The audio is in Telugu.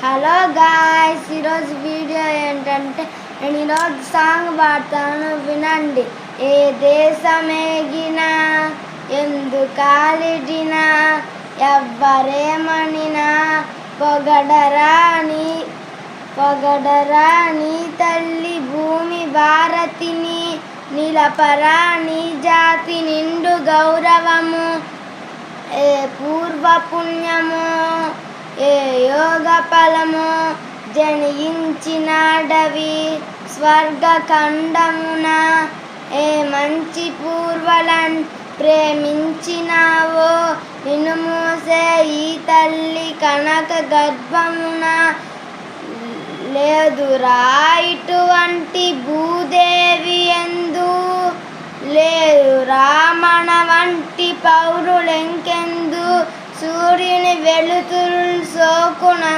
హలో గాయ్స్, ఈరోజు వీడియో ఏంటంటే నేను ఈరోజు సాంగ్ పాడతాను, వినండి. ఏ దేశమేగినా ఎందుకాలిడినా ఎవ్వరేమనినా పొగడరాని తల్లి భూమి భారతిని, నిలపరాని జాతి నిండు గౌరవము. ఏ పూర్వపుణ్యము ఏ యోగ ఫలము జనించినాడవి స్వర్గఖండమున. ఏ మంచి పూర్వలన్ ప్రేమించినావో నిన్ను మోసే ఈ తల్లి కనక గర్భమున. లేదురా ఇటువంటి భూదేవి ఎందు, లేదురా మన వంటి పౌరులెంకెందు. సూర్యుని వెలుతురు సోకునందు